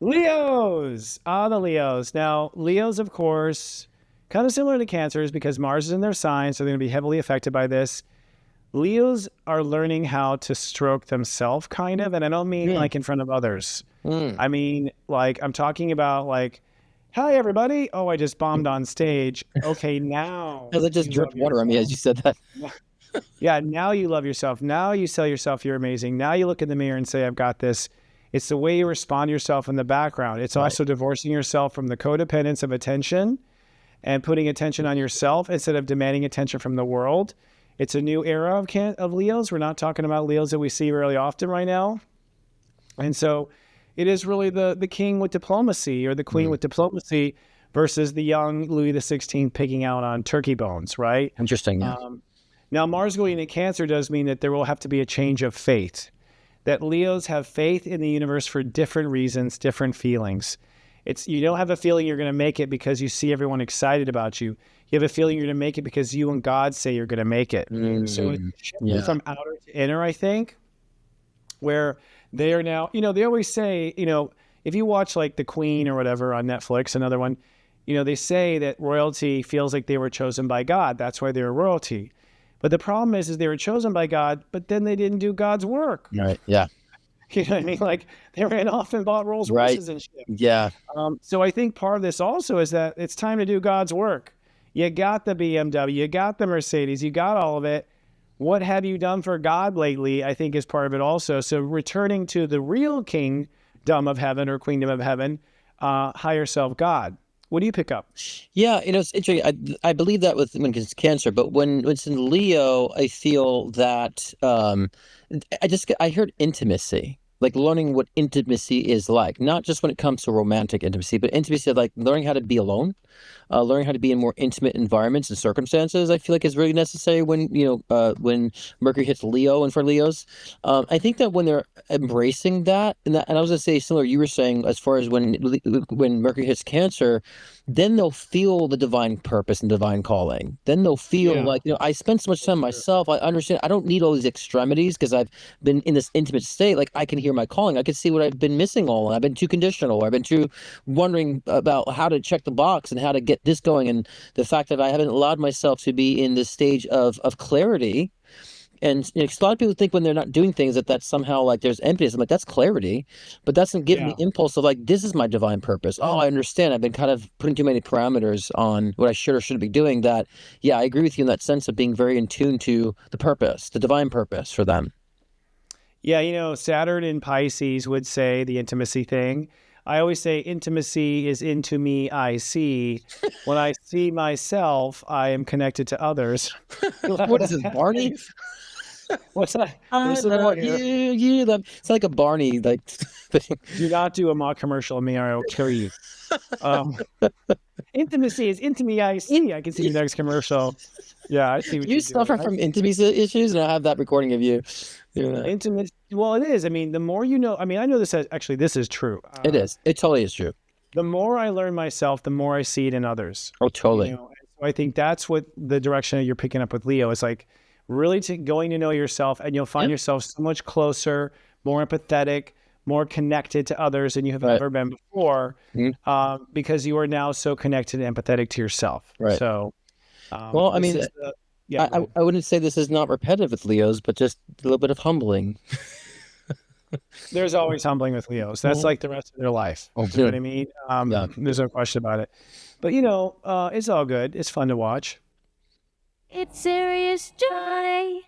Leos. The Leos. Now, Leos, of course, kind of similar to Cancers because Mars is in their sign, so they're going to be heavily affected by this. Leos are learning how to stroke themselves, kind of, and I don't mean like in front of others. I mean, like, I'm talking about like, hi, everybody. Oh, I just bombed on stage. Okay, now. That just dripped water on me as you said that. Yeah, now you love yourself. Now you tell yourself you're amazing. Now you look in the mirror and say, I've got this. It's the way you respond to yourself in the background. It's also divorcing yourself from the codependence of attention and putting attention on yourself instead of demanding attention from the world. It's a new era of Leos. We're not talking about Leos that we see really often right now. And so it is really the king with diplomacy or the queen with diplomacy versus the young Louis XVI picking out on turkey bones, right? Interesting. Yeah. Now, Mars going into Cancer does mean that there will have to be a change of faith, that Leos have faith in the universe for different reasons, different feelings. You don't have a feeling you're going to make it because you see everyone excited about you. You have a feeling you're going to make it because you and God say you're going to make it. So it's from outer to inner, I think, where they are now, they always say, if you watch like The Queen or whatever on Netflix, another one, they say that royalty feels like they were chosen by God. That's why they're royalty. But the problem is they were chosen by God, but then they didn't do God's work. Right. Yeah. You know what I mean? Like they ran off and bought Rolls Royces and shit. Yeah. So I think part of this also is that it's time to do God's work. You got the BMW, you got the Mercedes, you got all of it. What have you done for God lately? I think is part of it also. So returning to the real kingdom of heaven or queendom of heaven, higher self God. What do you pick up? Yeah, it's interesting. I believe that when it's Cancer, but when it's in Leo, I feel that I heard intimacy, like learning what intimacy is like, not just when it comes to romantic intimacy, but intimacy like learning how to be alone, learning how to be in more intimate environments and circumstances. I feel like is really necessary when when Mercury hits Leo and for Leos. I think that when they're embracing that, and I was gonna say similar, you were saying as far as when Mercury hits Cancer, then they'll feel the divine purpose and divine calling. Then they'll feel like, I spend so much time myself. I understand I don't need all these extremities because I've been in this intimate state. Like I can hear my calling. I can see what I've been missing all along. I've been too conditional. I've been too wondering about how to check the box and how to get this going. And the fact that I haven't allowed myself to be in this stage of clarity. And a lot of people think when they're not doing things that's somehow like there's emptiness. I'm like, that's clarity, but that's not giving the impulse of like, this is my divine purpose. Oh, I understand. I've been kind of putting too many parameters on what I should or shouldn't be doing. That, yeah, I agree with you in that sense of being very in tune to the purpose, the divine purpose for them. Yeah, Saturn in Pisces would say the intimacy thing. I always say intimacy is into me, I see. When I see myself, I am connected to others. What is this, Barney? What's that? I love you. It's like a Barney like thing. Do not do a mock commercial of me or I will kill you. Intimacy is into me, I see. I can see the next commercial. Yeah, I see what you suffer from intimacy issues, and I have that recording of you. Intimacy. Well, it is. I mean, the more you know. I mean, I know this is true. It is. It totally is true. The more I learn myself, the more I see it in others. Oh, totally. So I think that's what the direction you're picking up with Leo is like. Really going to know yourself, and you'll find yourself so much closer, more empathetic, more connected to others than you have ever been before, because you are now so connected and empathetic to yourself. Right. So, well, I mean, I wouldn't say this is not repetitive with Leos, but just a little bit of humbling. There's always humbling with Leos. That's like the rest of their life. You know what I mean? There's no question about it. But, it's all good. It's fun to watch. It's Sirius Joy.